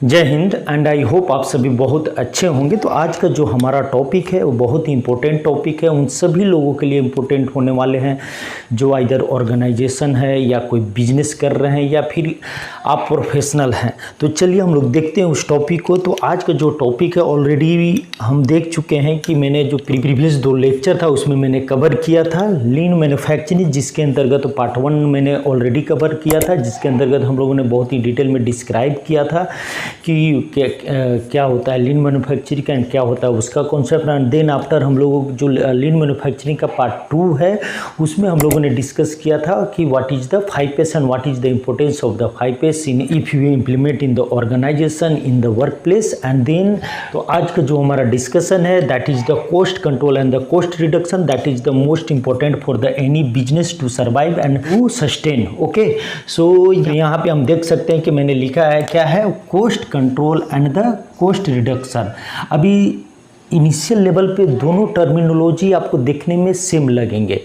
जय Hind and I hope आप सभी बहुत अच्छे होंगे। तो आज का जो हमारा टॉपिक है वो बहुत ही इम्पोर्टेंट टॉपिक है, उन सभी लोगों के लिए इम्पोर्टेंट होने वाले हैं जो आइदर ऑर्गेनाइजेशन है या कोई बिजनेस कर रहे हैं या फिर आप प्रोफेशनल हैं। तो चलिए हम लोग देखते हैं उस टॉपिक को। तो आज का जो टॉपिक है ऑलरेडी हम देख चुके हैं कि मैंने जो प्रीवियस 2 लेक्चर था उसमें मैंने कवर किया था लीन मैन्युफैक्चरिंग, जिसके अंतर्गत पार्ट 1 मैंने ऑलरेडी कवर किया था, जिसके अंतर्गत हम लोगों ने बहुत ही डिटेल में डिस्क्राइब किया था कि क्या होता है लीन मैन्युफैक्चरिंग का एंड क्या होता है उसका कॉन्सेप्ट। एंड देन आफ्टर हम लोगों जो लीन मैन्युफैक्चरिंग का पार्ट 2 है उसमें हम लोगों ने डिस्कस किया था कि what is the 5 and what is the importance of the 5 in if you implement in the organisation in the work place. And then तो आज का जो हमारा डिस्कशन है that is the cost control and the cost reduction, that is the most important for the any business to survive and to sustain. Okay, so यहाँ पे हम देख सकते हैं कि मैंने लिखा है क्या है, cost control and the cost reduction. अभी इनिशियल लेवल पे दोनों टर्मिनोलॉजी आपको देखने में सेम लगेंगे,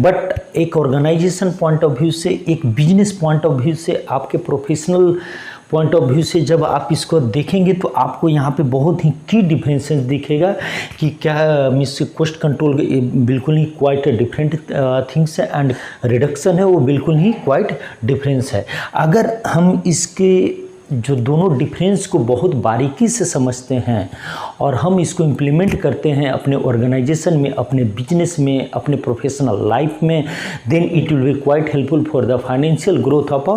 बट एक ऑर्गेनाइजेशन पॉइंट ऑफ व्यू से, एक बिजनेस पॉइंट ऑफ व्यू से, आपके प्रोफेशनल पॉइंट ऑफ व्यू से जब आप इसको देखेंगे तो आपको यहाँ पे बहुत ही की डिफरेंसेस दिखेगा कि क्या मीन्स कॉस्ट कंट्रोल बिल्कुल ही क्वाइट डिफरेंट थिंग्स है एंड रिडक्शन है वो बिल्कुल ही क्वाइट डिफरेंस है। अगर हम इसके जो दोनों डिफरेंस को बहुत बारीकी से समझते हैं और हम इसको इम्प्लीमेंट करते हैं अपने ऑर्गेनाइजेशन में, अपने बिजनेस में, अपने प्रोफेशनल लाइफ में, then it will be quite helpful for the financial growth of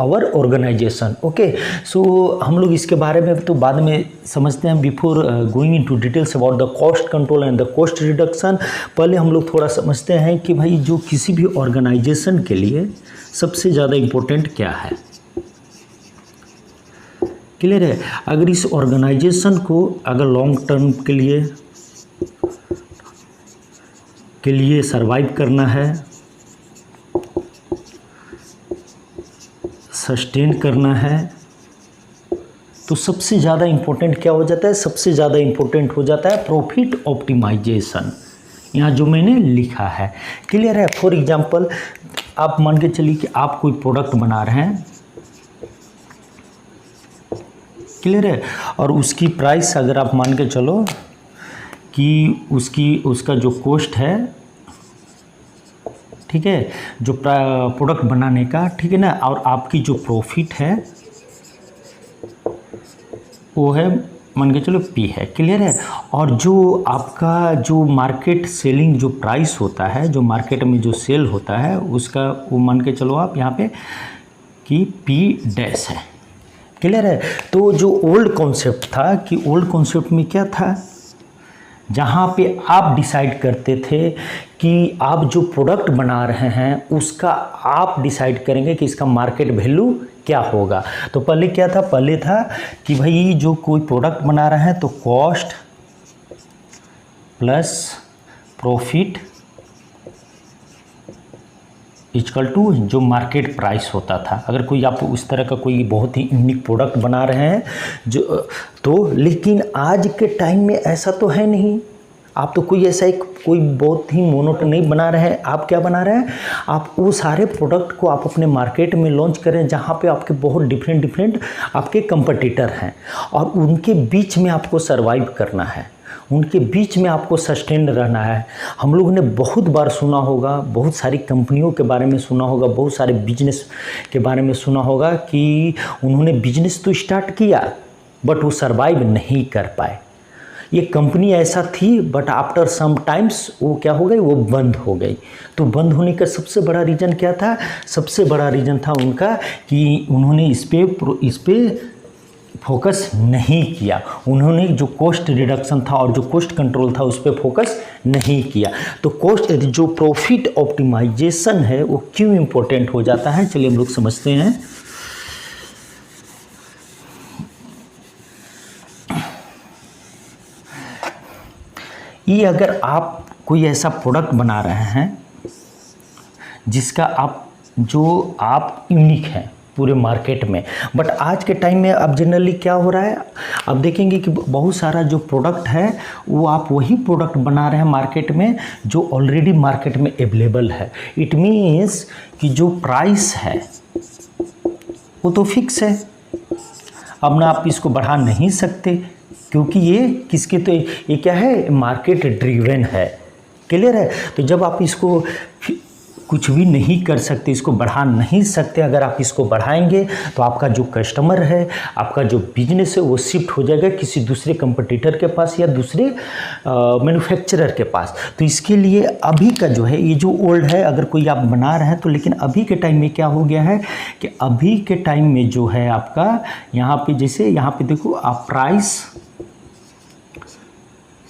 our organisation. Okay, so हम लोग इसके बारे में तो बाद में समझते हैं। Before going into details about the cost control and the cost reduction, पहले हम लोग थोड़ा समझते हैं कि भाई जो किसी भी ऑर्गेनाइजेशन के लिए सबसे ज़्यादा इम्पोर्टेंट क्या है। क्लियर है? अगर इस ऑर्गेनाइजेशन को अगर लॉन्ग टर्म के लिए सरवाइव करना है, सस्टेन करना है, तो सबसे ज़्यादा इम्पोर्टेंट क्या हो जाता है? सबसे ज़्यादा इम्पोर्टेंट हो जाता है प्रॉफिट ऑप्टिमाइजेशन, यहाँ जो मैंने लिखा है। क्लियर है? फॉर एग्जांपल आप मान के चलिए कि आप कोई प्रोडक्ट बना रहे हैं, क्लियर है, और उसकी प्राइस अगर आप मान के चलो कि उसका जो कॉस्ट है, ठीक है, जो प्रोडक्ट बनाने का, ठीक है ना, और आपकी जो प्रॉफिट है वो है मान के चलो P है। क्लियर है? और जो आपका जो मार्केट सेलिंग जो प्राइस होता है, जो मार्केट में जो सेल होता है उसका वो मान के चलो आप यहाँ पे कि P डैश है। क्लियर है? तो जो ओल्ड कॉन्सेप्ट था कि ओल्ड कॉन्सेप्ट में क्या था, जहाँ पे आप डिसाइड करते थे कि आप जो प्रोडक्ट बना रहे हैं उसका आप डिसाइड करेंगे कि इसका मार्केट वैल्यू क्या होगा। तो पहले क्या था? पहले था कि भाई जो कोई प्रोडक्ट बना रहे हैं तो cost plus profit equal to जो मार्केट प्राइस होता था। अगर कोई आप उस तरह का कोई बहुत ही यूनिक प्रोडक्ट बना रहे हैं जो तो, लेकिन आज के टाइम में ऐसा तो है नहीं। आप तो कोई ऐसा एक कोई बहुत ही मोनोटोन नहीं बना रहे हैं। आप क्या बना रहे हैं? आप वो सारे प्रोडक्ट को आप अपने मार्केट में लॉन्च करें जहाँ पे आपके बहुत डिफरेंट आपके कंपटीटर हैं और उनके बीच में आपको सर्वाइव करना है, उनके बीच में आपको सस्टेन रहना है। हम लोगों ने बहुत बार सुना होगा, बहुत सारी कंपनियों के बारे में सुना होगा, बहुत सारे बिजनेस के बारे में सुना होगा कि उन्होंने बिजनेस तो स्टार्ट किया बट वो सर्वाइव नहीं कर पाए। ये कंपनी ऐसा थी बट आफ्टर सम टाइम्स वो क्या हो गई, वो बंद हो गई। तो बंद होने का सबसे बड़ा रीज़न क्या था? सबसे बड़ा रीज़न था उनका कि उन्होंने इस पे फोकस नहीं किया। उन्होंने जो कॉस्ट रिडक्शन था और जो कॉस्ट कंट्रोल था उस पर फोकस नहीं किया। तो कॉस्ट जो प्रॉफिट ऑप्टिमाइजेशन है वो क्यों इम्पोर्टेंट हो जाता है, चलिए हम लोग समझते हैं। ये अगर आप कोई ऐसा प्रोडक्ट बना रहे हैं जिसका आप यूनिक है पूरे मार्केट में, बट आज के टाइम में अब जनरली क्या हो रहा है, अब देखेंगे कि बहुत सारा जो प्रोडक्ट है वो आप वही प्रोडक्ट बना रहे हैं मार्केट में जो ऑलरेडी मार्केट में अवेलेबल है। इट मीन्स कि जो प्राइस है वो तो फिक्स है। अब ना आप इसको बढ़ा नहीं सकते, क्योंकि ये किसके, तो ये क्या है, मार्केट ड्रिवन है। क्लियर है। तो जब आप इसको कुछ भी नहीं कर सकते, इसको बढ़ा नहीं सकते, अगर आप इसको बढ़ाएंगे तो आपका जो कस्टमर है, आपका जो बिजनेस है, वो शिफ्ट हो जाएगा किसी दूसरे कंपटीटर के पास या दूसरे मैन्युफैक्चरर के पास। तो इसके लिए अभी का जो है, ये जो ओल्ड है, अगर कोई आप बना रहे हैं तो, लेकिन अभी के टाइम में क्या हो गया है कि अभी के टाइम में जो है आपका यहाँ पे, जैसे यहाँ पे देखो आप, price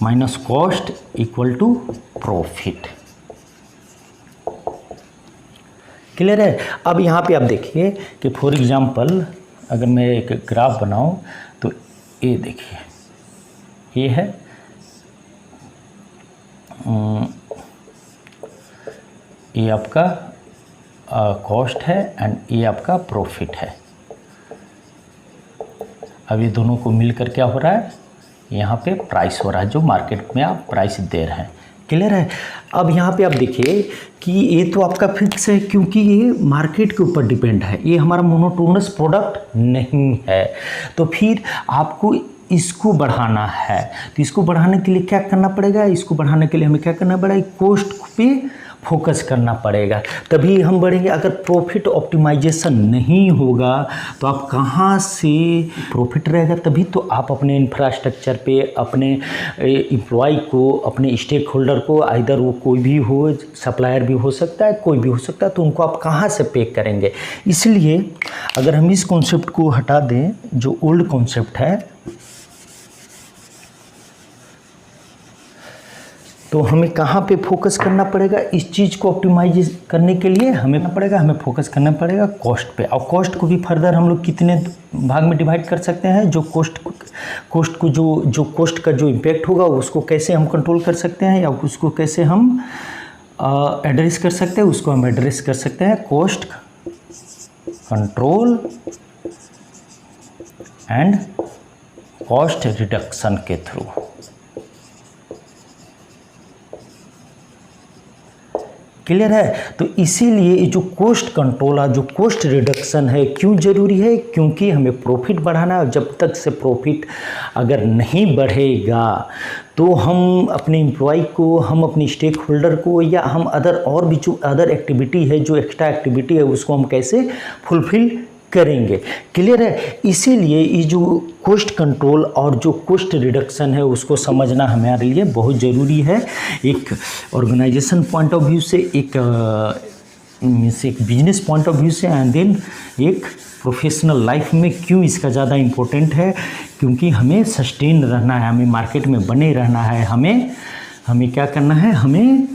minus cost equal to profit. Clear है। अब यहाँ पे आप देखिए कि फॉर एग्जांपल अगर मैं एक ग्राफ बनाऊं तो ये देखिए, ये है ये आपका कॉस्ट है एंड ये आपका प्रॉफिट है। अब ये दोनों को मिलकर क्या हो रहा है, यहाँ पे प्राइस हो रहा है, जो मार्केट में आप प्राइस दे रहे हैं। क्लियर है। अब यहाँ पे आप देखिए कि ये तो आपका फिक्स है, क्योंकि ये मार्केट के ऊपर डिपेंड है, ये हमारा मोनोटोनस प्रोडक्ट नहीं है। तो फिर आपको इसको बढ़ाना है, तो इसको बढ़ाने के लिए क्या करना पड़ेगा, इसको बढ़ाने के लिए हमें क्या करना पड़ेगा, कॉस्ट पे फोकस करना पड़ेगा, तभी हम बढ़ेंगे। अगर प्रॉफिट ऑप्टिमाइजेशन नहीं होगा तो आप कहाँ से प्रॉफिट रहेगा, तभी तो आप अपने इंफ्रास्ट्रक्चर पे, अपने एम्प्लॉय को, अपने स्टेक होल्डर को, आइदर वो कोई भी हो, सप्लायर भी हो सकता है, कोई भी हो सकता है, तो उनको आप कहाँ से पे करेंगे। इसलिए अगर हम इस कॉन्सेप्ट को हटा दें, जो ओल्ड कॉन्सेप्ट है, तो हमें कहाँ पे फोकस करना पड़ेगा, इस चीज़ को ऑप्टिमाइज करने के लिए हमें फोकस करना पड़ेगा कॉस्ट पे। और कॉस्ट को भी फर्दर हम लोग कितने भाग में डिवाइड कर सकते हैं, जो कॉस्ट को जो कॉस्ट का जो इम्पैक्ट होगा उसको कैसे हम कंट्रोल कर सकते हैं, या उसको कैसे हम एड्रेस कर सकते हैं, उसको हम एड्रेस कर सकते हैं cost control and cost reduction के थ्रू। क्लियर है। तो इसीलिए जो कॉस्ट कंट्रोल है, जो कॉस्ट रिडक्शन है, क्यों ज़रूरी है, क्योंकि हमें प्रॉफिट बढ़ाना है। जब तक से प्रॉफिट अगर नहीं बढ़ेगा तो हम अपने एम्प्लॉय को, हम अपने स्टेक होल्डर को, या हम और भी जो अदर एक्टिविटी है, जो एक्स्ट्रा एक्टिविटी है, उसको हम कैसे फुलफिल करेंगे। क्लियर है। इसीलिए ये जो कॉस्ट कंट्रोल और जो कॉस्ट रिडक्शन है, उसको समझना हमारे लिए बहुत ज़रूरी है। एक ऑर्गेनाइजेशन पॉइंट ऑफ व्यू से, एक बिजनेस पॉइंट ऑफ व्यू से, एंड देन एक प्रोफेशनल लाइफ में क्यों इसका ज़्यादा इम्पोर्टेंट है, क्योंकि हमें सस्टेन रहना है, हमें मार्केट में बने रहना है, हमें क्या करना है, हमें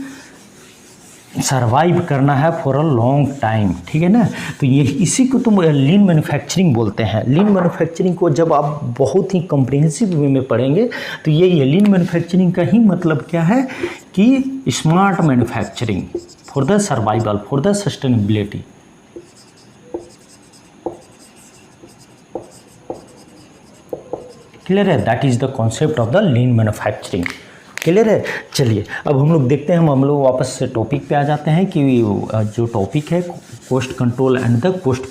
सर्वाइव करना है फॉर अ लॉन्ग टाइम। ठीक है ना। तो ये इसी को तो लीन मैन्युफैक्चरिंग बोलते हैं। लीन मैन्युफैक्चरिंग को जब आप बहुत ही कॉम्प्रिहेंसिव वे में पढ़ेंगे तो ये लीन मैन्युफैक्चरिंग का ही मतलब क्या है कि smart manufacturing for the survival, for the sustainability. Clear है। That is the concept of the lean manufacturing. Clear है। चलिए अब हम लोग देखते हैं, हम लोग वापस से टॉपिक पे आ जाते हैं कि जो टॉपिक है cost control and the cost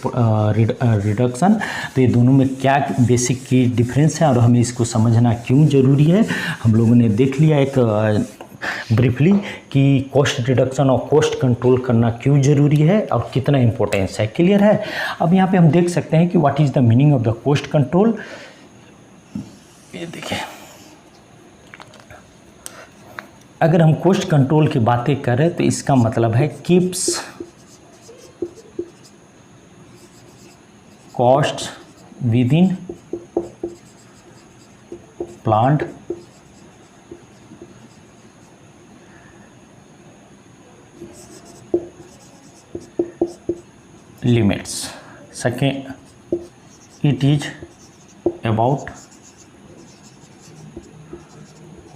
reduction, तो ये दोनों में क्या बेसिक की डिफरेंस है और हमें इसको समझना क्यों ज़रूरी है। हम लोगों ने देख लिया एक ब्रीफली कि कॉस्ट रिडक्शन और कॉस्ट कंट्रोल करना क्यों ज़रूरी है और कितना इम्पोर्टेंस है। क्लियर है। अब यहाँ पे हम देख सकते हैं कि what is the meaning of the cost control. ये देखिए, अगर हम कॉस्ट कंट्रोल की बातें करें तो इसका मतलब है keeps cost within plant limits. Second, it is about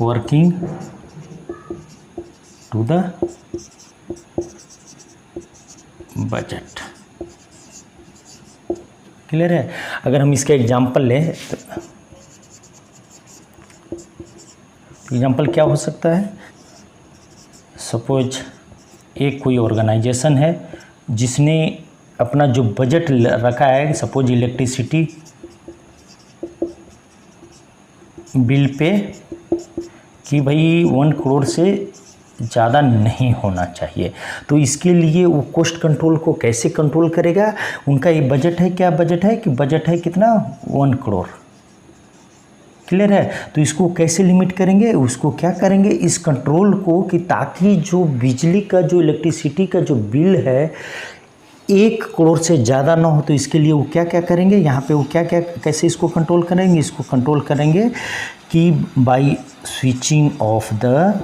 working to the budget. Clear है। अगर हम इसका एग्जाम्पल लें तो एग्जाम्पल क्या हो सकता है, सपोज एक कोई ऑर्गेनाइजेशन है जिसने अपना जो बजट रखा है, सपोज इलेक्ट्रिसिटी बिल पे कि भाई 1 करोड़ से ज़्यादा नहीं होना चाहिए। तो इसके लिए वो कॉस्ट कंट्रोल को कैसे कंट्रोल करेगा, उनका ये बजट है, क्या बजट है कि बजट है कितना 1 करोड़। क्लियर है। तो इसको कैसे लिमिट करेंगे, उसको क्या करेंगे इस कंट्रोल को कि ताकि जो बिजली का जो इलेक्ट्रिसिटी का जो बिल है 1 करोड़ से ज़्यादा ना हो। तो इसके लिए वो क्या क्या करेंगे, यहाँ पे वो क्या क्या कैसे इसको कंट्रोल करेंगे, इसको कंट्रोल करेंगे कि by switching off the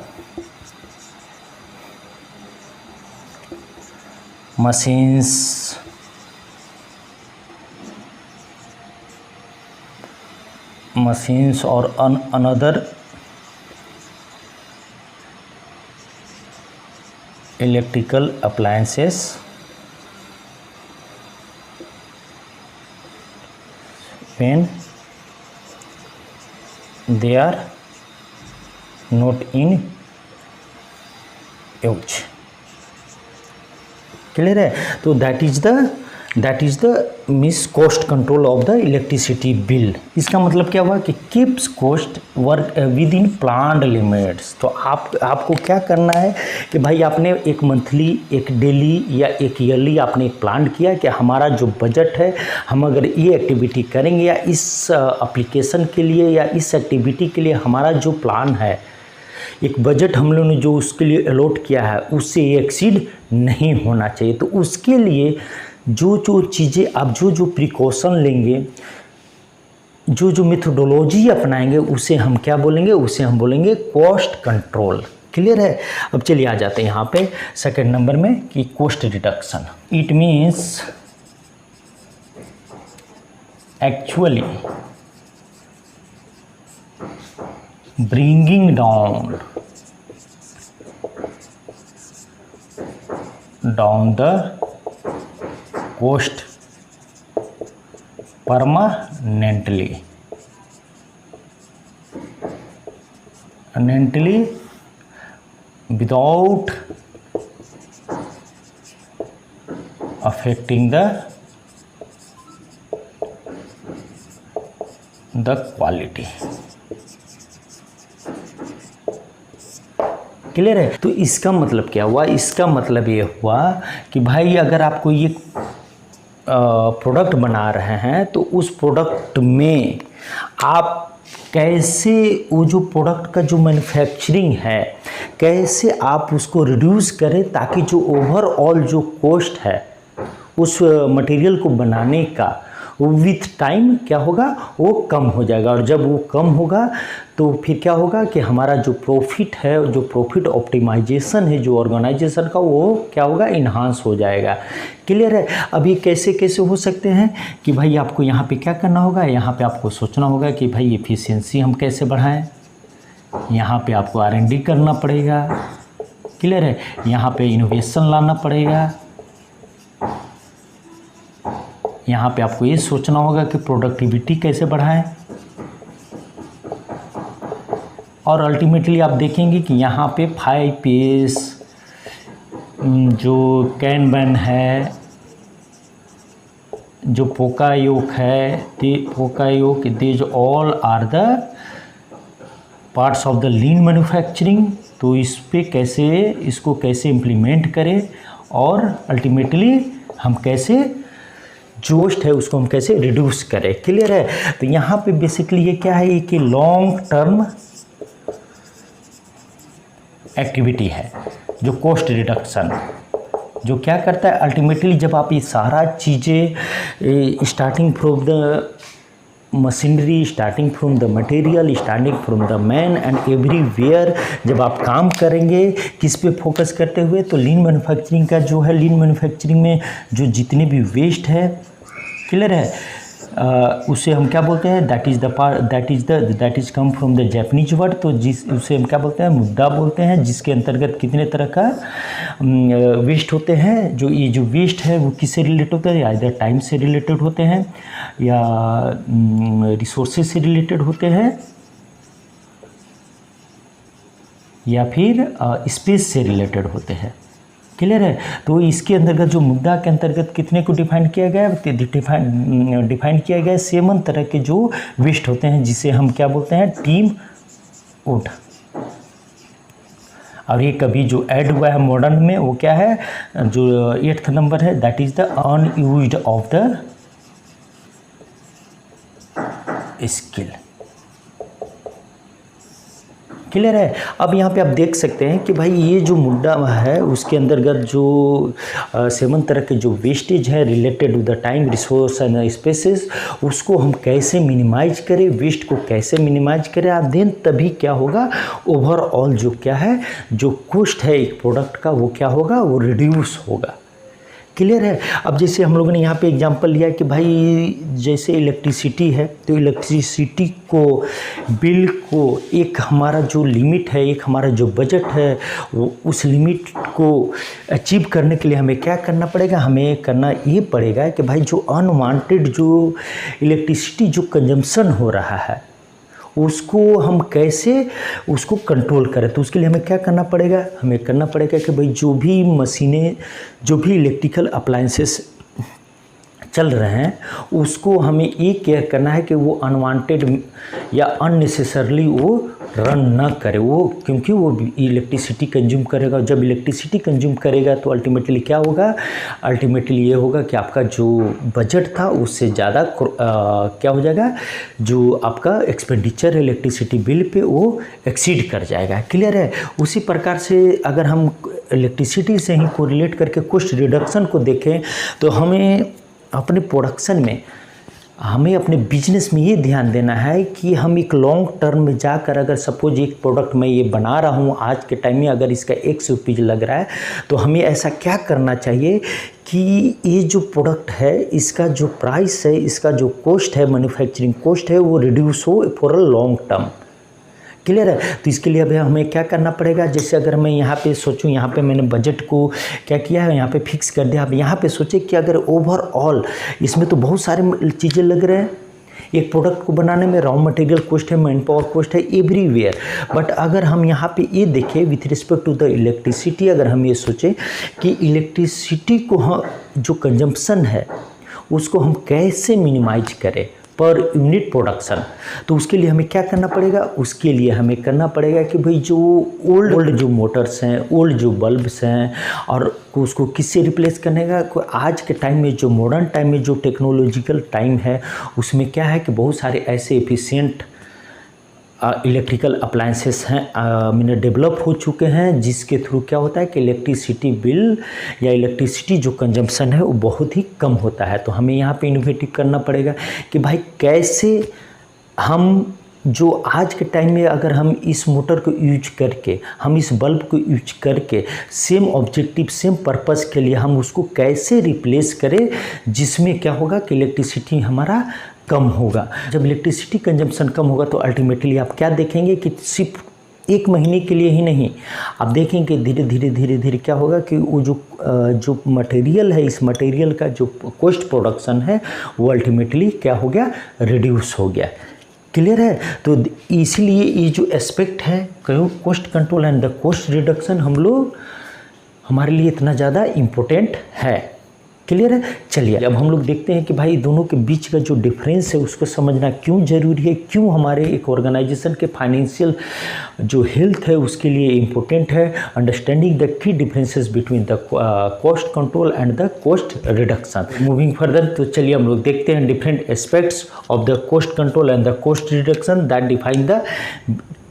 machines or another electrical appliances when they are not in use। Clear है। तो that is the miss cost control of the electricity bill. इसका मतलब क्या हुआ कि keeps cost work with in planned limits. तो आपको क्या करना है कि भाई आपने एक मंथली, एक डेली या एक ईयरली आपने प्लान किया कि हमारा जो बजट है, हम अगर ये एक्टिविटी करेंगे या इस एप्लीकेशन के लिए या इस एक्टिविटी के लिए हमारा जो प्लान है, एक बजट हम लोगों ने जो उसके लिए अलॉट किया है उससे एक्सीड नहीं होना चाहिए। तो उसके लिए जो चीज़ें आप जो प्रिकॉशन लेंगे, जो मेथोडोलॉजी अपनाएंगे, उसे हम क्या बोलेंगे, उसे हम बोलेंगे कॉस्ट कंट्रोल। क्लियर है। अब चलिए आ जाते हैं यहाँ पे सेकंड नंबर में कि cost reduction. It means actually bringing down the cost permanently without affecting the quality। Clear है। तो इसका मतलब क्या हुआ, इसका मतलब ये हुआ कि भाई अगर आपको ये प्रोडक्ट बना रहे हैं तो उस प्रोडक्ट में आप कैसे वो जो प्रोडक्ट का जो मैन्युफैक्चरिंग है कैसे आप उसको रिड्यूस करें ताकि जो ओवरऑल जो कॉस्ट है उस मटेरियल को बनाने का वो विथ टाइम क्या होगा, वो कम हो जाएगा। और जब वो कम होगा तो फिर क्या होगा कि हमारा जो प्रॉफिट है, जो प्रॉफिट ऑप्टिमाइजेशन है जो ऑर्गेनाइजेशन का, वो क्या होगा, इन्हांस हो जाएगा। क्लियर है। अब ये कैसे कैसे हो सकते हैं कि भाई आपको यहाँ पे क्या करना होगा, यहाँ पे आपको सोचना होगा कि भाई एफिशिएंसी हम कैसे बढ़ाएं। यहाँ पे आपको R&D करना पड़ेगा। क्लियर है। यहाँ पे इनोवेशन लाना पड़ेगा। यहाँ पे आपको ये सोचना होगा कि प्रोडक्टिविटी कैसे बढ़ाएं। और अल्टीमेटली आप देखेंगे कि यहाँ पे 5Ps जो कैनबन है, जो पोकायोक है, poka yoke, these all are the parts of the lean manufacturing. तो इस पे कैसे, इसको कैसे इम्प्लीमेंट करें और अल्टीमेटली हम कैसे जो वेस्ट है उसको हम कैसे रिड्यूस करें। क्लियर है। तो यहाँ पे बेसिकली ये क्या है कि लॉन्ग टर्म एक्टिविटी है जो कॉस्ट रिडक्शन, जो क्या करता है अल्टीमेटली जब आप ये सारा चीज़ें starting from the machinery, starting from the material, starting from the man and everywhere, जब आप काम करेंगे किस पे फोकस करते हुए, तो लीन मैन्युफैक्चरिंग का जो है, लीन मैन्युफैक्चरिंग में जो जितने भी वेस्ट है, क्लियर है, उसे हम क्या बोलते हैं, that is come from the Japanese word. तो उसे हम क्या बोलते हैं, मुद्दा बोलते हैं, जिसके अंतर्गत कितने तरह का वेस्ट होते हैं। जो ये जो वेस्ट है वो किससे रिलेटेड होता है, या इधर टाइम से रिलेटेड होते हैं या रिसोर्सेज से रिलेटेड होते हैं या फिर स्पेस से रिलेटेड होते हैं। क्लियर है। तो इसके अंतर्गत जो मुद्दा के अंतर्गत कितने को डिफाइन किया गया है, डिफाइन किया गया है 7 तरह के जो वेस्ट होते हैं, जिसे हम क्या बोलते हैं, टीम वुड। और ये कभी जो ऐड हुआ है मॉडर्न में वो क्या है, जो 8th नंबर है, that is the unused of the skill. Clear है। अब यहाँ पे आप देख सकते हैं कि भाई ये जो मुद्दा है उसके अंतर्गत जो 7 तरह के जो वेस्टेज है related to the time, resource and spaces, उसको हम कैसे मिनिमाइज करें, वेस्ट को कैसे मिनिमाइज करें, आप देन तभी क्या होगा, ओवरऑल जो क्या है, जो कॉस्ट है एक प्रोडक्ट का वो क्या होगा, वो रिड्यूस होगा। क्लियर है। अब जैसे हम लोगों ने यहाँ पे एग्जांपल लिया कि भाई जैसे इलेक्ट्रिसिटी है, तो इलेक्ट्रिसिटी को बिल को एक हमारा जो लिमिट है, एक हमारा जो बजट है, वो उस लिमिट को अचीव करने के लिए हमें क्या करना पड़ेगा, हमें करना ये पड़ेगा कि भाई जो अनवांटेड जो इलेक्ट्रिसिटी जो कंजम्पशन हो रहा है उसको हम कैसे उसको कंट्रोल करें। तो उसके लिए हमें क्या करना पड़ेगा, हमें करना पड़ेगा कि भाई जो भी मशीनें, जो भी इलेक्ट्रिकल अप्लायंसेस चल रहे हैं उसको हमें ये केयर करना है कि वो अनवांटेड या अननेसेसरली वो रन ना करे, वो क्योंकि वो इलेक्ट्रिसिटी कंज्यूम करेगा। जब इलेक्ट्रिसिटी कंज्यूम करेगा तो अल्टीमेटली क्या होगा, अल्टीमेटली ये होगा कि आपका जो बजट था उससे ज़्यादा क्या हो जाएगा, जो आपका एक्सपेंडिचर है इलेक्ट्रिसिटी बिल पे वो एक्सीड कर जाएगा। क्लियर है। उसी प्रकार से अगर हम इलेक्ट्रिसिटी से ही कोरिलेट करके कॉस्ट रिडक्शन को देखें तो हमें अपने प्रोडक्शन में, हमें अपने बिजनेस में ये ध्यान देना है कि हम एक लॉन्ग टर्म में जाकर, अगर सपोज एक प्रोडक्ट मैं ये बना रहा हूँ आज के टाइम में, अगर इसका 100 रुपीज़ लग रहा है तो हमें ऐसा क्या करना चाहिए कि ये जो प्रोडक्ट है इसका जो प्राइस है, इसका जो कॉस्ट है, मैन्युफैक्चरिंग कॉस्ट है, वो रिड्यूस हो for a long term. Clear है। तो इसके लिए अभी हमें क्या करना पड़ेगा, जैसे अगर मैं यहाँ पे सोचूं, यहाँ पे मैंने बजट को क्या किया है, यहाँ पे फिक्स कर दिया। अब यहाँ पे सोचे कि अगर ओवरऑल इसमें तो बहुत सारे चीज़ें लग रहे हैं, एक प्रोडक्ट को बनाने में रॉ मटेरियल कॉस्ट है, मैन पावर कॉस्ट है, एवरीवेयर। बट अगर हम यहाँ पे ये देखें with respect to the electricity, अगर हम ये सोचें कि इलेक्ट्रिसिटी को हम जो कंजम्पशन है उसको हम कैसे मिनिमाइज करें पर यूनिट प्रोडक्शन, तो उसके लिए हमें क्या करना पड़ेगा, उसके लिए हमें करना पड़ेगा कि भाई जो ओल्ड जो मोटर्स हैं, ओल्ड जो बल्ब्स हैं, और उसको किससे रिप्लेस करने का। आज के टाइम में जो मॉडर्न टाइम में जो टेक्नोलॉजिकल टाइम है उसमें क्या है कि बहुत सारे ऐसे एफिशिएंट इलेक्ट्रिकल अप्लायंसेस हैं मैंने डेवलप हो चुके हैं, जिसके थ्रू क्या होता है कि इलेक्ट्रिसिटी बिल या इलेक्ट्रिसिटी जो कंजम्पशन है वो बहुत ही कम होता है। तो हमें यहाँ पे इनोवेटिव करना पड़ेगा कि भाई कैसे हम जो आज के टाइम में अगर हम इस मोटर को यूज करके, हम इस बल्ब को यूज करके सेम ऑब्जेक्टिव, सेम पर्पस के लिए हम उसको कैसे रिप्लेस करें, जिसमें क्या होगा कि इलेक्ट्रिसिटी हमारा कम होगा। जब इलेक्ट्रिसिटी कंजम्पशन कम होगा तो अल्टीमेटली आप क्या देखेंगे कि सिर्फ 1 महीने के लिए ही नहीं, आप देखेंगे धीरे धीरे क्या होगा कि वो जो मटेरियल है, इस मटेरियल का जो कॉस्ट प्रोडक्शन है वो अल्टीमेटली क्या हो गया, रिड्यूस हो गया। क्लियर है। तो इसीलिए ये जो एस्पेक्ट है cost control and the cost reduction हमारे लिए इतना ज़्यादा इम्पोर्टेंट है। क्लियर है। चलिए अब हम लोग देखते हैं कि भाई दोनों के बीच का जो डिफरेंस है उसको समझना क्यों ज़रूरी है, क्यों हमारे एक ऑर्गेनाइजेशन के फाइनेंशियल जो हेल्थ है उसके लिए इम्पोर्टेंट है। Understanding the key differences between the cost control and the cost reduction. Moving further, तो चलिए हम लोग देखते हैं different aspects of the cost control and the cost reduction that define the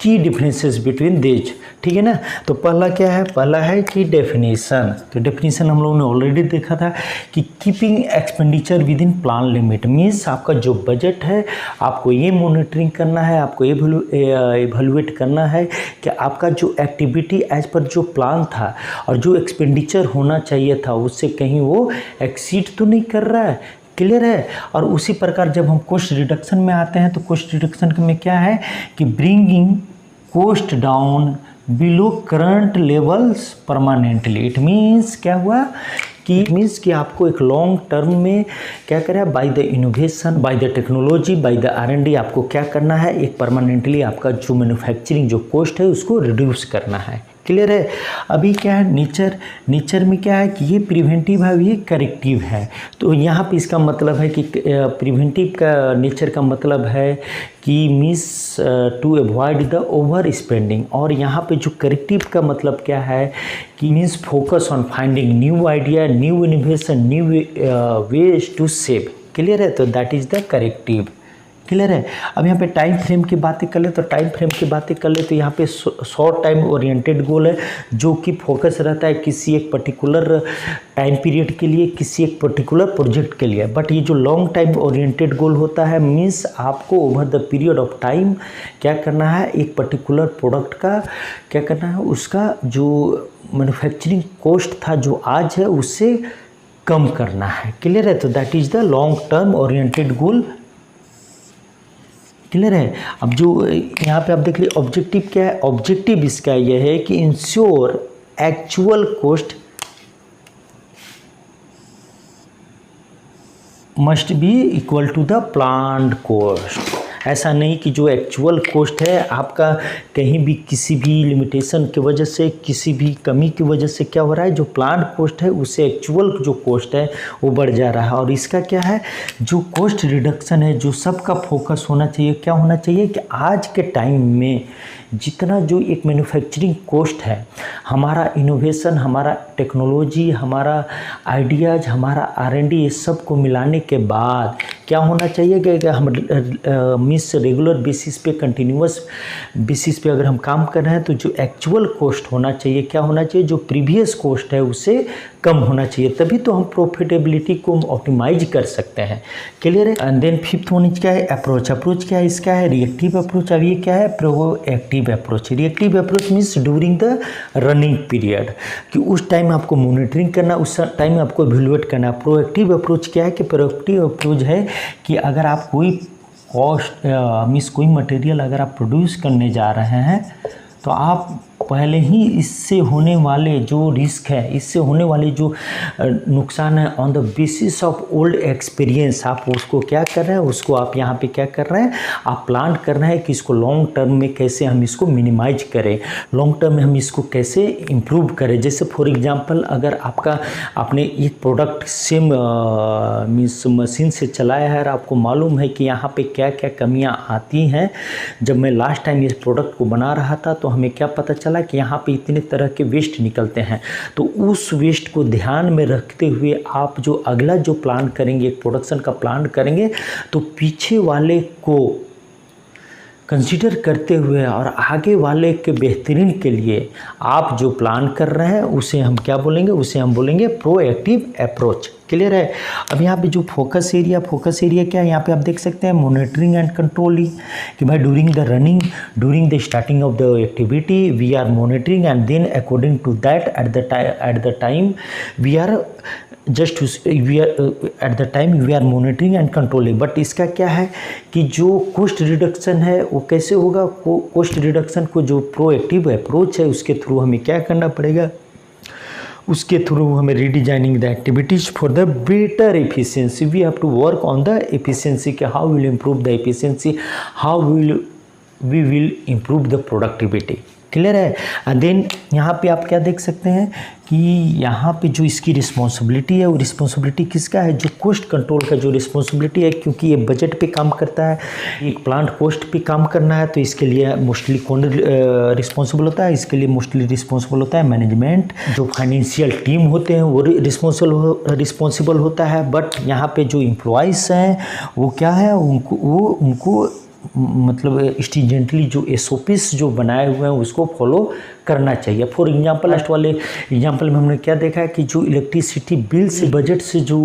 key differences between these. ठीक है ना। तो पहला क्या है, पहला है कि डेफिनेशन। तो डेफिनेशन हम लोगों ने ऑलरेडी देखा था कि keeping expenditure with in plan limit means आपका जो बजट है आपको ये मॉनिटरिंग करना है, आपको एवेलुएट करना है कि आपका जो एक्टिविटी एज पर जो प्लान था और जो एक्सपेंडिचर होना चाहिए था उससे कहीं वो एक्सीड तो नहीं कर रहा है। क्लियर है। और उसी प्रकार जब हम कॉस्ट रिडक्शन में आते हैं तो कॉस्ट रिडक्शन में क्या है कि bringing cost down below current levels permanently. It means क्या हुआ कि आपको एक लॉन्ग टर्म में क्या करें, by the innovation, by the technology, by the R&D आपको क्या करना है, एक परमानेंटली आपका जो मैन्युफैक्चरिंग जो कॉस्ट है उसको रिड्यूस करना है। क्लियर है। अभी क्या है, नेचर में क्या है कि ये प्रिवेंटिव है, ये करेक्टिव है। तो यहाँ पे इसका मतलब है कि प्रिवेंटिव का नेचर का मतलब है कि means to avoid the over spending, और यहाँ पे जो करेक्टिव का मतलब क्या है कि means focus on finding new idea, new innovation, new ways to save. Clear है, तो that is the corrective. Clear है। अब यहाँ पे टाइम फ्रेम की बातें कर ले, तो टाइम फ्रेम की बातें कर ले तो यहाँ पे शॉर्ट टाइम ओरिएंटेड गोल है, जो कि फोकस रहता है किसी एक पर्टिकुलर टाइम पीरियड के लिए, किसी एक पर्टिकुलर प्रोजेक्ट के लिए। बट ये जो लॉन्ग टाइम ओरिएंटेड गोल होता है, मीन्स आपको over the period of time क्या करना है, एक पर्टिकुलर प्रोडक्ट का क्या करना है, उसका जो मैन्युफैक्चरिंग कॉस्ट था जो आज है उससे कम करना है। क्लियर है, तो that is the long term oriented goal. Clear है। अब जो यहाँ पे आप देख लीजिए ऑब्जेक्टिव क्या है, ऑब्जेक्टिव इसका यह है कि ensure actual cost must be equal to the planned cost. ऐसा नहीं कि जो एक्चुअल कॉस्ट है आपका कहीं भी किसी भी लिमिटेशन की वजह से, किसी भी कमी की वजह से क्या हो रहा है, जो प्लान्ड कॉस्ट है उससे एक्चुअल जो कॉस्ट है वो बढ़ जा रहा है। और इसका क्या है, जो कॉस्ट रिडक्शन है, जो सबका फोकस होना चाहिए, क्या होना चाहिए कि आज के टाइम में जितना जो एक मैन्युफैक्चरिंग कॉस्ट है, हमारा इनोवेशन, हमारा टेक्नोलॉजी, हमारा आइडियाज़, हमारा R&D, ये सब को मिलाने के बाद क्या होना चाहिए कि हम मीन्स रेगुलर बेसिस पे, कंटिन्यूअस बेसिस पे अगर हम काम कर रहे हैं तो जो एक्चुअल कॉस्ट होना चाहिए, क्या होना चाहिए, जो प्रीवियस कॉस्ट है उससे कम होना चाहिए, तभी तो हम प्रॉफिटेबिलिटी को ऑप्टिमाइज कर सकते हैं। क्लियर है। एंड देन फिफ्थ वन क्या है, अप्रोच। अप्रोच क्या है, इसका है रिएक्टिव अप्रोच। अब ये क्या है, proactive approach. Reactive approach means during the running period, कि उस टाइम आपको मॉनिटरिंग करना, उस टाइम आपको इवैल्यूएट करना। प्रोएक्टिव अप्रोच क्या है कि प्रोएक्टिव अप्रोच है कि अगर आप कोई कॉस्ट मीन्स कोई मटेरियल अगर आप प्रोड्यूस करने जा रहे हैं तो आप पहले ही इससे होने वाले जो रिस्क है, इससे होने वाले जो नुकसान है, on the basis of old experience आप उसको क्या कर रहे हैं, उसको आप यहाँ पे क्या कर रहे हैं, आप प्लान कर रहे हैं कि इसको लॉन्ग टर्म में कैसे हम इसको मिनिमाइज करें, लॉन्ग टर्म में हम इसको कैसे इम्प्रूव करें। जैसे फॉर एग्जांपल अगर आपने एक प्रोडक्ट सेम मीन्स मशीन से चलाया है और आपको मालूम है कि यहाँ पे क्या क्या कमियाँ आती हैं। जब मैं लास्ट टाइम इस प्रोडक्ट को बना रहा था तो हमें क्या पता चला कि यहाँ पे इतने तरह के वेस्ट निकलते हैं, तो उस वेस्ट को ध्यान में रखते हुए आप जो अगला जो प्लान करेंगे, प्रोडक्शन का प्लान करेंगे, तो पीछे वाले को कंसीडर करते हुए और आगे वाले के बेहतरीन के लिए आप जो प्लान कर रहे हैं उसे हम क्या बोलेंगे, उसे हम बोलेंगे प्रोएक्टिव अप्रोच। क्लियर है। अब यहाँ पे जो फोकस एरिया क्या है, यहाँ पे आप देख सकते हैं मॉनिटरिंग एंड कंट्रोलिंग, कि भाई during the starting of the activity we are monitoring and then according to that at the time we are monitoring and controlling. But इसका क्या है कि जो कॉस्ट रिडक्शन है वो कैसे होगा, कॉस्ट रिडक्शन को जो प्रोएक्टिव अप्रोच है उसके थ्रू हमें क्या करना पड़ेगा, उसके थ्रू हमें redesigning the activities for the better efficiency. We have to work on the efficiency, कि how will improve the efficiency, how we will improve the productivity. Clear है। एंड देन यहाँ पे आप क्या देख सकते हैं कि यहाँ पे जो इसकी रिस्पॉन्सिबिलिटी है वो रिस्पॉन्सिबिलिटी किसका है, जो कॉस्ट कंट्रोल का जो रिस्पॉन्सिबिलिटी है, क्योंकि ये बजट पे काम करता है, एक प्लांट कॉस्ट पे काम करना है, तो इसके लिए मोस्टली कौन रिस्पॉन्सिबल होता है, इसके लिए मोस्टली रिस्पॉन्सिबल होता है मैनेजमेंट, जो फाइनेंशियल टीम होते हैं वो रिस्पॉन्सिबल होता है। बट यहाँ पे जो एम्प्लॉइज़ हैं वो क्या है, उनको मतलब स्ट्रिजेंटली जो SOPs जो बनाए हुए हैं उसको फॉलो करना चाहिए। फॉर एग्जांपल लास्ट वाले एग्जांपल में हमने क्या देखा है कि जो इलेक्ट्रिसिटी बिल से बजट से जो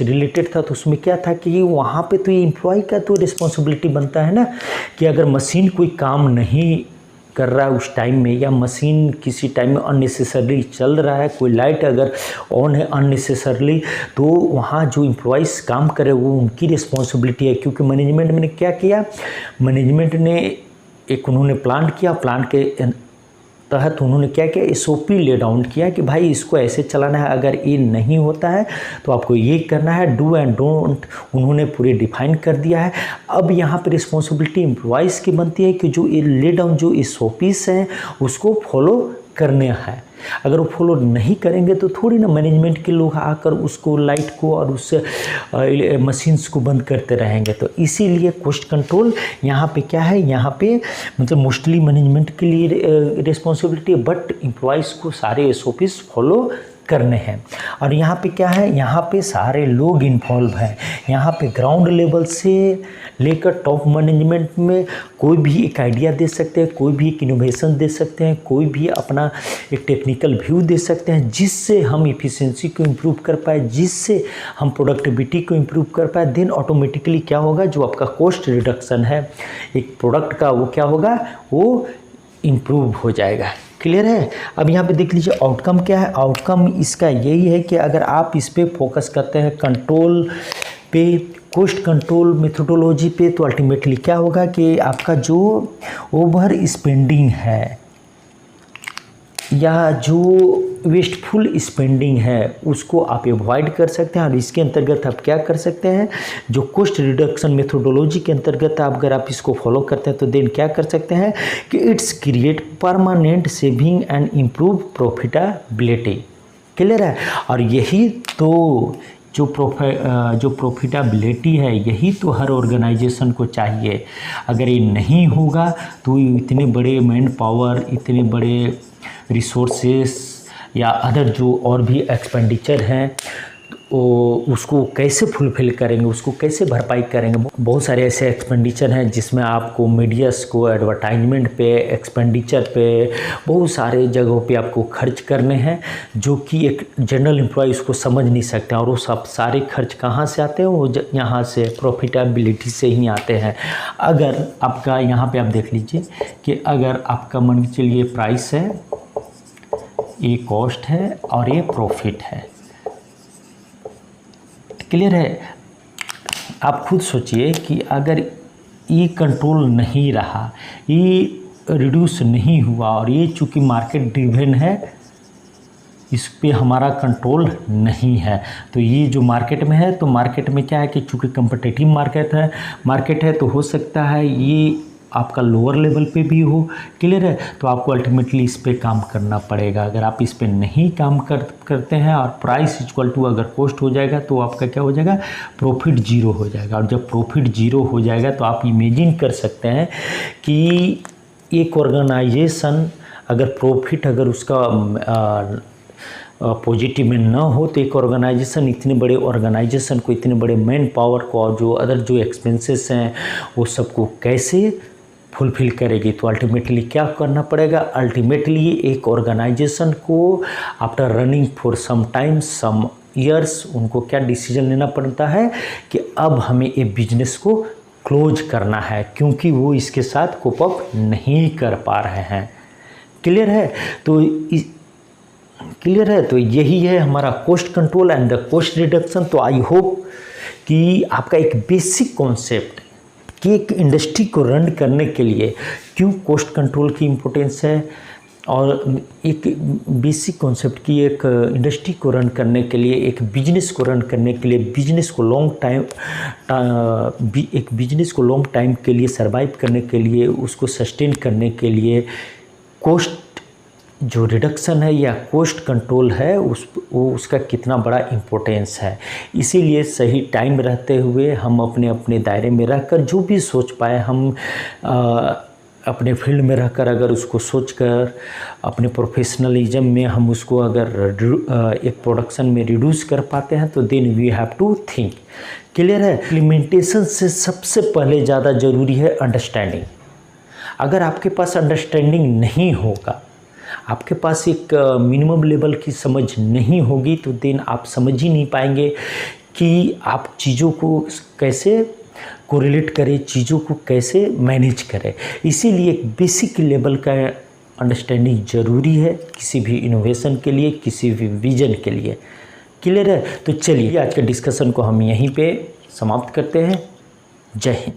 रिलेटेड था, तो उसमें क्या था कि वहाँ पे तो ये एम्प्लॉय का तो रिस्पॉन्सिबिलिटी बनता है ना, कि अगर मशीन कोई काम नहीं कर रहा है उस टाइम में, या मशीन किसी टाइम में अननेसेसरली चल रहा है, कोई लाइट अगर ऑन है अननेसेसरली, तो वहाँ जो एम्प्लॉइज़ काम करे वो उनकी रिस्पॉन्सिबिलिटी है। क्योंकि मैनेजमेंट ने क्या किया, मैनेजमेंट ने एक उन्होंने प्लान किया, प्लान के तहत उन्होंने क्या किया, SOP ले डाउन किया कि भाई इसको ऐसे चलाना है, अगर ये नहीं होता है तो आपको ये करना है, डू एंड डोंट उन्होंने पूरे डिफाइन कर दिया है। अब यहाँ पे रिस्पॉन्सिबिलिटी एम्प्लॉइज़ की बनती है कि जो ये ले डाउन जो SOPs हैं उसको फॉलो करना है। अगर वो फॉलो नहीं करेंगे तो थोड़ी ना मैनेजमेंट के लोग आकर उसको लाइट को और उस मशीन्स को बंद करते रहेंगे। तो इसीलिए कॉस्ट कंट्रोल यहाँ पे क्या है, यहाँ पे मतलब मोस्टली मैनेजमेंट के लिए रिस्पॉन्सिबिलिटी है, बट एम्प्लॉइज़ को सारे SOPs फॉलो करने हैं। और यहाँ पे क्या है, यहाँ पे सारे लोग इन्वॉल्व हैं। यहाँ पे ग्राउंड लेवल से लेकर टॉप मैनेजमेंट में कोई भी एक आइडिया दे सकते हैं, कोई भी एक इनोवेशन दे सकते हैं, कोई भी अपना एक टेक्निकल व्यू दे सकते हैं, जिससे हम इफ़िशिएंसी को इम्प्रूव कर पाए, जिससे हम प्रोडक्टिविटी को इम्प्रूव कर पाए। देन ऑटोमेटिकली क्या होगा, जो आपका कॉस्ट रिडक्शन है एक प्रोडक्ट का, वो क्या होगा, वो इम्प्रूव हो जाएगा। क्लियर है। अब यहाँ पे देख लीजिए आउटकम क्या है। आउटकम इसका यही है कि अगर आप इस पे फोकस करते हैं कंट्रोल पे, कॉस्ट कंट्रोल मेथोडोलॉजी पे, तो अल्टीमेटली क्या होगा कि आपका जो ओवर स्पेंडिंग है या जो वेस्टफुल स्पेंडिंग है उसको आप अवॉइड कर सकते हैं। और इसके अंतर्गत आप क्या कर सकते हैं, जो कॉस्ट रिडक्शन मेथोडोलॉजी के अंतर्गत अगर आप इसको फॉलो करते हैं तो देन क्या कर सकते हैं कि it's create permanent saving and improve profitability. Clear है। और यही तो जो प्रॉफिटेबिलिटी है, यही तो हर ऑर्गेनाइजेशन को चाहिए। अगर ये नहीं होगा तो इतने बड़े मैन पावर, इतने बड़े रिसोर्सेस या अदर जो और भी एक्सपेंडिचर हैं उसको कैसे फुलफ़िल करेंगे, उसको कैसे भरपाई करेंगे। बहुत सारे ऐसे एक्सपेंडिचर हैं जिसमें आपको मीडियास को, एडवर्टाइजमेंट पे, एक्सपेंडिचर पे, बहुत सारे जगहों पे आपको खर्च करने हैं, जो कि एक जनरल एम्प्लॉय उसको समझ नहीं सकते। और वो सब सारे खर्च कहाँ से आते हैं, वो यहाँ से प्रॉफिटेबिलिटी से ही आते हैं। अगर आपका यहाँ पे आप देख लीजिए कि अगर आपका मान के चलिए प्राइस है, ये कॉस्ट है और ये प्रॉफिट है। क्लियर है। आप खुद सोचिए कि अगर ये कंट्रोल नहीं रहा, ये रिड्यूस नहीं हुआ, और ये चूँकि मार्केट ड्रिवन है, इस पे हमारा कंट्रोल नहीं है, तो ये जो मार्केट में है, तो मार्केट में क्या है कि चूँकि कम्पिटिटिव मार्केट है तो हो सकता है ये आपका लोअर लेवल पे भी हो। क्लियर है। तो आपको अल्टीमेटली इस पे काम करना पड़ेगा। अगर आप इस पे नहीं काम करते हैं और प्राइस इक्वल टू अगर कॉस्ट हो जाएगा तो आपका क्या हो जाएगा, प्रॉफिट जीरो हो जाएगा। और जब प्रॉफिट जीरो हो जाएगा तो आप इमेजिन कर सकते हैं कि एक ऑर्गेनाइजेशन अगर प्रॉफिट अगर उसका पॉजिटिव में ना हो, तो एक ऑर्गेनाइजेशन, इतने बड़े ऑर्गेनाइजेशन को, इतने बड़े मैन पावर को और जो अदर जो एक्सपेंसेस हैं वो सबको कैसे फुलफ़िल करेगी। तो अल्टीमेटली क्या करना पड़ेगा, अल्टीमेटली एक ऑर्गेनाइजेशन को after running for some time, some years, उनको क्या डिसीजन लेना पड़ता है कि अब हमें ये बिजनेस को क्लोज करना है, क्योंकि वो इसके साथ कोप अप नहीं कर पा रहे हैं। क्लियर है। तो यही है हमारा cost control and the cost reduction. तो आई होप कि आपका एक बेसिक कॉन्सेप्ट कि एक इंडस्ट्री को रन करने के लिए क्यों कॉस्ट कंट्रोल की इम्पोर्टेंस है, और एक बेसिक कॉन्सेप्ट की एक इंडस्ट्री को रन करने के लिए, एक बिजनेस को रन करने के लिए, बिजनेस को लॉन्ग टाइम के लिए सर्वाइव करने के लिए, उसको सस्टेन करने के लिए कॉस्ट जो रिडक्शन है या कॉस्ट कंट्रोल है उसका कितना बड़ा इम्पोर्टेंस है। इसीलिए सही टाइम रहते हुए हम अपने दायरे में रहकर जो भी सोच पाए, हम अपने फील्ड में रहकर अगर उसको सोचकर अपने प्रोफेशनलिज्म में हम उसको अगर एक प्रोडक्शन में रिड्यूस कर पाते हैं तो then we have to think. Clear है। इम्प्लीमेंटेशन से सबसे पहले ज़्यादा ज़रूरी है अंडरस्टैंडिंग। अगर आपके पास अंडरस्टैंडिंग नहीं होगा, आपके पास एक मिनिमम लेवल की समझ नहीं होगी, तो देन आप समझ ही नहीं पाएंगे कि आप चीज़ों को कैसे कोरिलेट करें, चीज़ों को कैसे मैनेज करें। इसीलिए एक बेसिक लेवल का अंडरस्टैंडिंग ज़रूरी है किसी भी इनोवेशन के लिए, किसी भी विजन के लिए। क्लियर है। तो चलिए आज के डिस्कशन को हम यहीं पे समाप्त करते हैं। जय हिंद।